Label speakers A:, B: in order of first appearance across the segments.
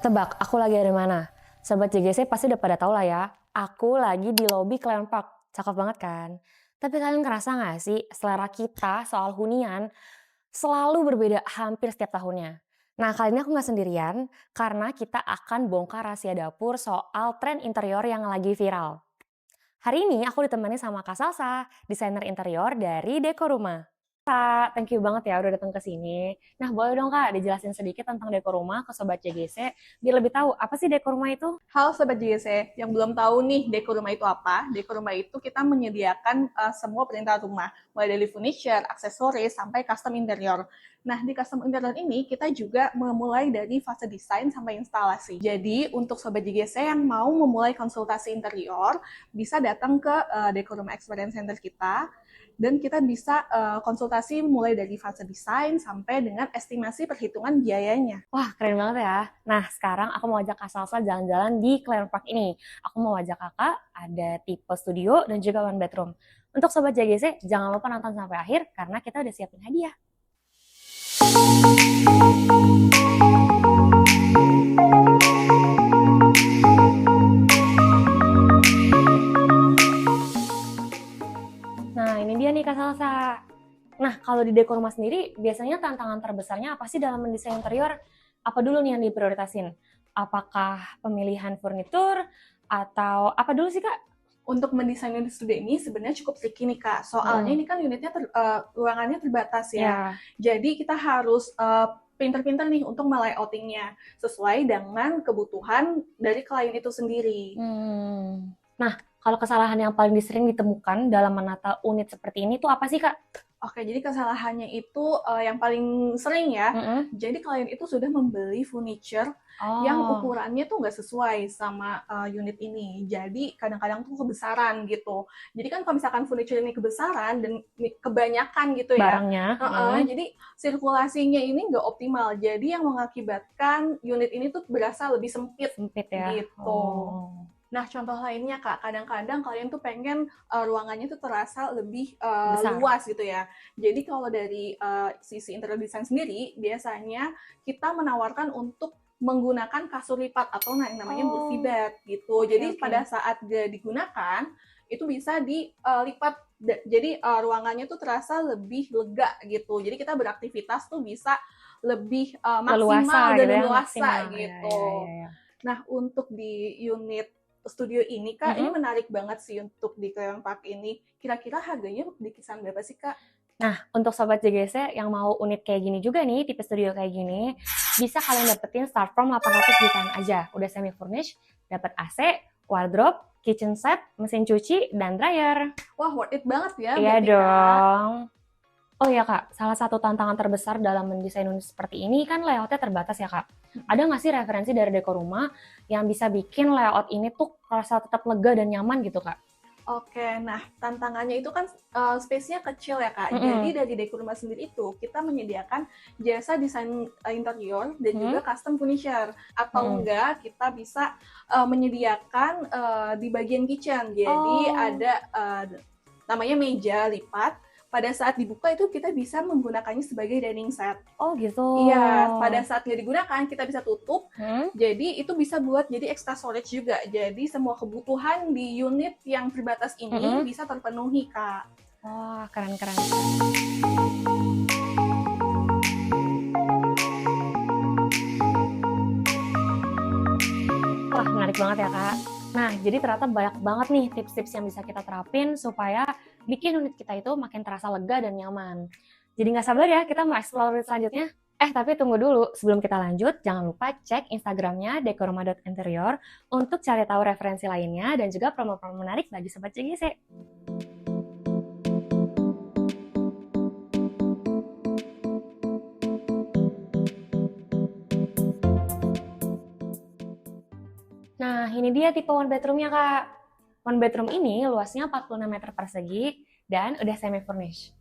A: Tebak, aku lagi ada mana? Sobat JGC pasti udah pada tahu lah ya. Aku lagi di lobi Cleon Park. Cakep banget kan? Tapi kalian ngerasa gak sih selera kita soal hunian selalu berbeda hampir setiap tahunnya? Nah kali ini aku gak sendirian karena kita akan bongkar rahasia dapur soal tren interior yang lagi viral. Hari ini aku ditemani sama Kak Salsa, desainer interior dari Deko Rumah. Kak, thank you banget ya udah datang ke sini. Nah, boleh dong Kak dijelasin sedikit tentang Deko Rumah ke Sobat JGC biar lebih tahu apa sih Deko Rumah itu?
B: Halo Sobat JGC, yang belum tahu nih Deko Rumah itu apa? Deko Rumah itu kita menyediakan semua perintah rumah, mulai dari furniture, aksesoris, sampai custom interior. Nah, di custom interior ini kita juga memulai dari fase desain sampai instalasi. Jadi, untuk Sobat JGC yang mau memulai konsultasi interior, bisa datang ke Deko Rumah Experience Center kita, dan kita bisa konsultasi mulai dari fase desain sampai dengan estimasi perhitungan biayanya.
A: Wah, keren banget ya. Nah, sekarang aku mau ajak Kak Salsa jalan-jalan di Clear Park ini. Aku mau ajak Kakak ada tipe studio dan juga one bedroom. Untuk Sobat JGC, jangan lupa nonton sampai akhir karena kita udah siapin hadiah. Nah, ini dia nih Kak Salsa. Nah, kalau di Deko Rumah sendiri, biasanya tantangan terbesarnya apa sih dalam mendesain interior? Apa dulu nih yang diprioritasin? Apakah pemilihan furnitur atau apa dulu sih Kak?
B: Untuk mendesain unit studio ini sebenarnya cukup tricky nih Kak. Soalnya ini kan unitnya ruangannya terbatas ya.
A: Ya.
B: Jadi kita harus pinter-pinter nih untuk melayoutingnya sesuai dengan kebutuhan dari klien itu sendiri.
A: Nah, kalau kesalahan yang paling sering ditemukan dalam menata unit seperti ini tuh apa sih Kak?
B: Oke, jadi kesalahannya itu yang paling sering ya. Jadi klien itu sudah membeli furniture yang ukurannya tuh nggak sesuai sama unit ini. Jadi kadang-kadang tuh kebesaran gitu. Jadi kan kalau misalkan furniture ini kebesaran dan kebanyakan gitu ya,
A: barangnya,
B: jadi sirkulasinya ini nggak optimal. Jadi yang mengakibatkan unit ini tuh berasa lebih sempit
A: ya.
B: gitu. Nah, contoh lainnya Kak, kadang-kadang kalian tuh pengen ruangannya tuh terasa lebih luas gitu ya. Jadi kalau dari sisi interior design sendiri, biasanya kita menawarkan untuk menggunakan kasur lipat atau yang namanya Burfi bed gitu. Jadi pada saat dia digunakan, itu bisa dilipat. Jadi ruangannya tuh terasa lebih lega gitu. Jadi kita beraktivitas tuh bisa lebih maksimal dan leluasa gitu. Nah, untuk di unit studio ini Kak, ini menarik banget sih untuk di Cleon Park ini. Kira-kira harganya di kisaran berapa sih Kak?
A: Nah, untuk Sobat JGC yang mau unit kayak gini juga nih, tipe studio kayak gini, bisa kalian dapetin start from 800 jutaan aja. Udah semi furnished, dapat AC, wardrobe, kitchen set, mesin cuci, dan dryer.
B: Wah, worth it banget ya.
A: Iya dong. Oh iya Kak, salah satu tantangan terbesar dalam mendesain unit seperti ini kan layoutnya terbatas ya Kak. Ada nggak sih referensi dari Deko Rumah yang bisa bikin layout ini tuh rasa tetap lega dan nyaman gitu Kak?
B: Oke, nah tantangannya itu kan space-nya kecil ya Kak. Jadi dari Deko Rumah sendiri itu kita menyediakan jasa desain interior dan juga custom furniture. Atau enggak kita bisa menyediakan di bagian kitchen. Jadi ada namanya meja lipat. Pada saat dibuka itu kita bisa menggunakannya sebagai dining set.
A: Oh gitu.
B: Iya, pada saat nggak digunakan kita bisa tutup. Jadi itu bisa buat jadi extra storage juga. Jadi semua kebutuhan di unit yang terbatas ini bisa terpenuhi Kak.
A: Wah, keren-keren. Wah, menarik banget ya Kak. Nah, jadi ternyata banyak banget nih tips-tips yang bisa kita terapin supaya bikin unit kita itu makin terasa lega dan nyaman. Jadi nggak sabar ya kita mau explore selanjutnya. Tapi tunggu dulu. Sebelum kita lanjut, jangan lupa cek Instagramnya dekoroma.interior untuk cari tahu referensi lainnya dan juga promo-promo menarik bagi Sobat JGC. Nah, ini dia tipe one bedroom-nya, Kak. One bedroom ini luasnya 46 meter persegi dan udah semi-furnished.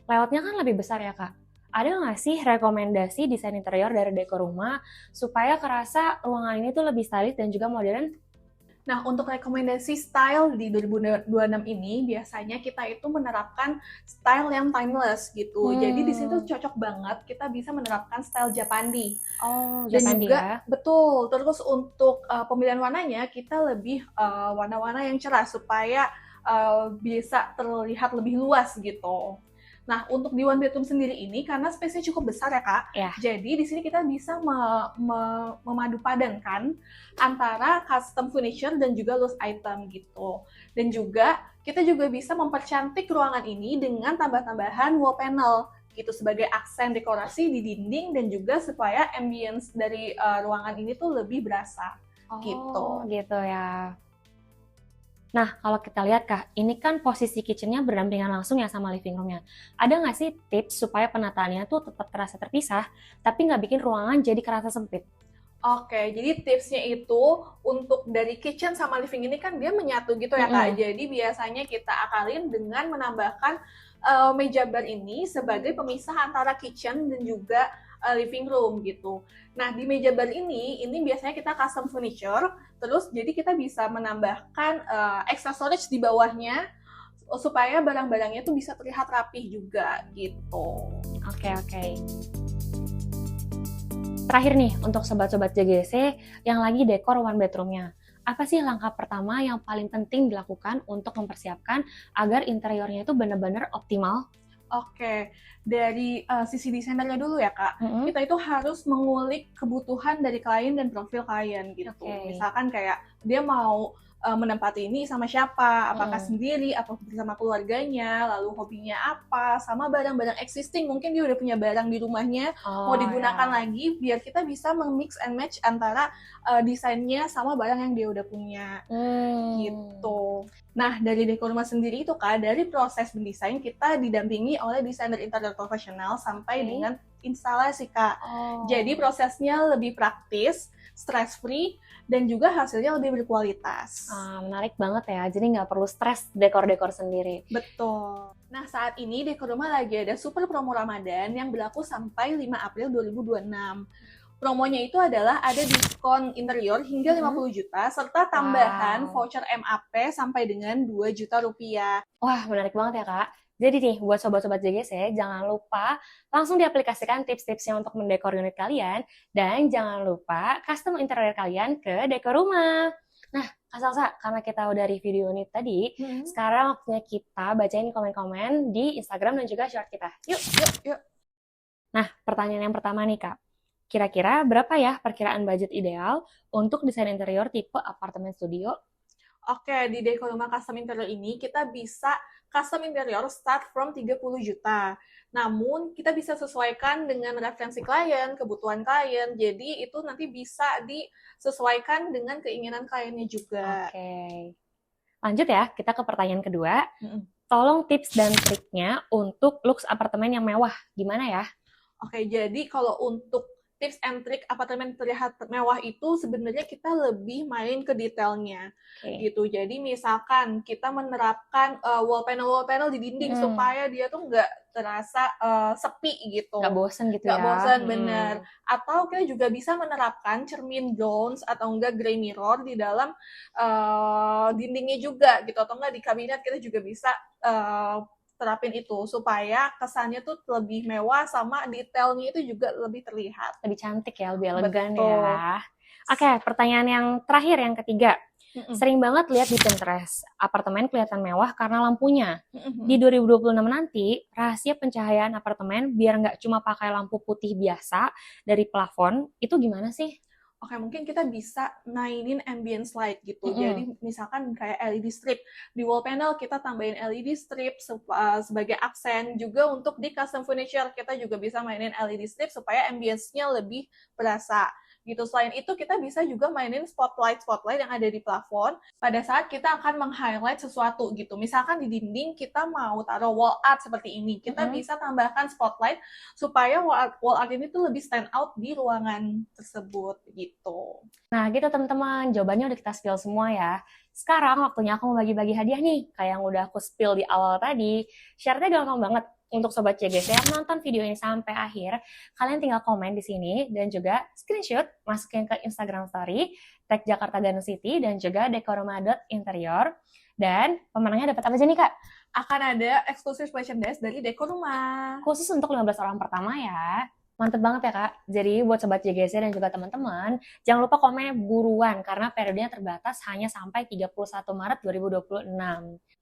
A: Layoutnya kan lebih besar ya, Kak. Ada nggak sih rekomendasi desain interior dari Deko Rumah supaya kerasa ruangan ini tuh lebih stylish dan juga modern?
B: Nah, untuk rekomendasi style di 2026 ini, biasanya kita itu menerapkan style yang timeless gitu. Jadi di situ cocok banget kita bisa menerapkan style Japandi.
A: Oh,
B: Dan
A: Japandi
B: juga
A: ya.
B: betul, terus untuk pemilihan warnanya kita lebih warna-warna yang cerah supaya bisa terlihat lebih luas gitu. Nah, untuk di one bedroom sendiri ini karena space-nya cukup besar ya Kak,
A: Ya.
B: jadi di sini kita bisa memadu padankan antara custom furniture dan juga loose item gitu. Dan juga kita juga bisa mempercantik ruangan ini dengan tambah-tambahan wall panel gitu sebagai aksen dekorasi di dinding dan juga supaya ambience dari ruangan ini tuh lebih berasa
A: Oh,
B: gitu.
A: gitu ya. Nah, kalau kita lihat Kak, ini kan posisi kitchen-nya berdampingan langsung ya sama living room-nya. Ada nggak sih tips supaya penataannya tuh tetap terasa terpisah, tapi nggak bikin ruangan jadi kerasa sempit?
B: Oke, jadi tipsnya itu untuk dari kitchen sama living ini kan dia menyatu gitu ya Kak. Jadi biasanya kita akalin dengan menambahkan meja bar ini sebagai pemisah antara kitchen dan juga living room gitu. Nah di meja bar ini biasanya kita custom furniture, terus jadi kita bisa menambahkan extra storage di bawahnya supaya barang-barangnya tuh bisa terlihat rapih juga gitu.
A: Oke, oke. Terakhir nih, untuk sobat-sobat JGC yang lagi dekor one bedroom-nya. Apa sih langkah pertama yang paling penting dilakukan untuk mempersiapkan agar interiornya itu benar-benar optimal?
B: Oke, dari sisi desainernya dulu ya Kak, kita itu harus mengulik kebutuhan dari klien dan profil klien gitu.
A: Oke.
B: Misalkan kayak dia mau menempati ini sama siapa, apakah sendiri, atau bersama keluarganya, lalu hobinya apa, sama barang-barang existing, mungkin dia udah punya barang di rumahnya, mau digunakan lagi, biar kita bisa meng-mix and match antara desainnya sama barang yang dia udah punya, gitu. Nah, dari dekor rumah sendiri itu Kak, dari proses mendesain kita didampingi oleh desainer interior profesional sampai dengan instalasi Kak. Jadi prosesnya lebih praktis, stress free, dan juga hasilnya lebih berkualitas.
A: Menarik banget ya, jadi nggak perlu stres dekor-dekor sendiri.
B: Betul. Nah, saat ini Dekor Rumah lagi ada super promo Ramadan yang berlaku sampai 5 April 2026. Promonya itu adalah ada diskon interior hingga 50 juta, serta tambahan voucher MAP sampai dengan 2 juta rupiah.
A: Wah, menarik banget ya Kak. Jadi nih, buat sobat-sobat JGC, jangan lupa langsung diaplikasikan tips-tipsnya untuk mendekor unit kalian, dan jangan lupa custom interior kalian ke Dekor Rumah. Nah, Kak Salsa, karena kita udah review unit tadi, sekarang waktunya kita bacain komen-komen di Instagram dan juga short kita. Yuk. Nah, pertanyaan yang pertama nih Kak. Kira-kira berapa ya perkiraan budget ideal untuk desain interior tipe apartemen studio?
B: Oke, di Dekor Rumah Custom Interior ini kita bisa custom interior start from 30 juta. Namun, kita bisa sesuaikan dengan referensi klien, kebutuhan klien. Jadi, itu nanti bisa disesuaikan dengan keinginan kliennya juga.
A: Oke. Lanjut ya, kita ke pertanyaan kedua. Tolong tips dan triknya untuk looks apartemen yang mewah. Gimana ya?
B: Oke, jadi kalau untuk tips and trick apartemen terlihat mewah itu sebenarnya kita lebih main ke detailnya gitu. Jadi misalkan kita menerapkan wall panel di dinding supaya dia tuh nggak terasa sepi gitu.
A: Nggak bosen gitu
B: nggak
A: ya.
B: bosen, bener. Atau kita juga bisa menerapkan cermin bronze atau enggak gray mirror di dalam dindingnya juga gitu. Atau enggak di kabinet kita juga bisa terapin itu supaya kesannya tuh lebih mewah sama detailnya itu juga lebih terlihat.
A: Lebih cantik ya, lebih elegan ya. Oke, pertanyaan yang terakhir, yang ketiga. Sering banget lihat di Pinterest, apartemen kelihatan mewah karena lampunya. Di 2026 nanti, rahasia pencahayaan apartemen biar nggak cuma pakai lampu putih biasa dari plafon, itu gimana sih?
B: Oke, mungkin kita bisa mainin ambience light gitu. Jadi misalkan kayak LED strip. Di wall panel kita tambahin LED strip sebagai aksen. Juga untuk di custom furniture kita juga bisa mainin LED strip supaya ambience-nya lebih berasa. Gitu. Selain itu kita bisa juga mainin spotlight yang ada di plafon pada saat kita akan meng-highlight sesuatu gitu. Misalkan di dinding kita mau taruh wall art seperti ini, kita bisa tambahkan spotlight supaya wall art ini tuh lebih stand out di ruangan tersebut gitu.
A: Nah gitu teman-teman, jawabannya udah kita spill semua ya. Sekarang waktunya aku mau bagi-bagi hadiah nih, kayak yang udah aku spill di awal tadi. Syaratnya gampang banget. Untuk Sobat CGC yang nonton video ini sampai akhir, kalian tinggal komen di sini dan juga screenshot, masukin ke Instagram Story, hashtag Jakarta Garden City dan juga Dekoruma.interior. Dan pemenangnya dapat apa aja nih Kak?
B: Akan ada exclusive merchandise dari Dekoruma.
A: Khusus untuk 15 orang pertama ya. Mantep banget ya Kak. Jadi buat Sobat JGC dan juga teman-teman, jangan lupa komen buruan karena periodenya terbatas hanya sampai 31 Maret 2026.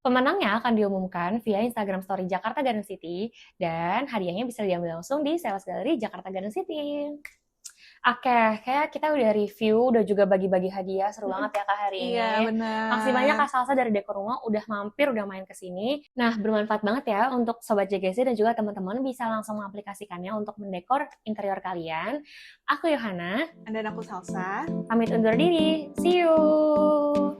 A: Pemenangnya akan diumumkan via Instagram Story Jakarta Garden City dan hadiahnya bisa diambil langsung di Sales Gallery Jakarta Garden City. Oke, kayak kita udah review, udah juga bagi-bagi hadiah, seru banget ya Kak hari ini.
B: Iya, benar.
A: Makasih banyak Kak Salsa dari Dekoruma udah mampir, udah main ke sini. Nah, bermanfaat banget ya untuk Sobat JGC dan juga teman-teman bisa langsung mengaplikasikannya untuk mendekor interior kalian. Aku Yohana.
B: Dan aku Salsa.
A: Pamit undur diri. See you!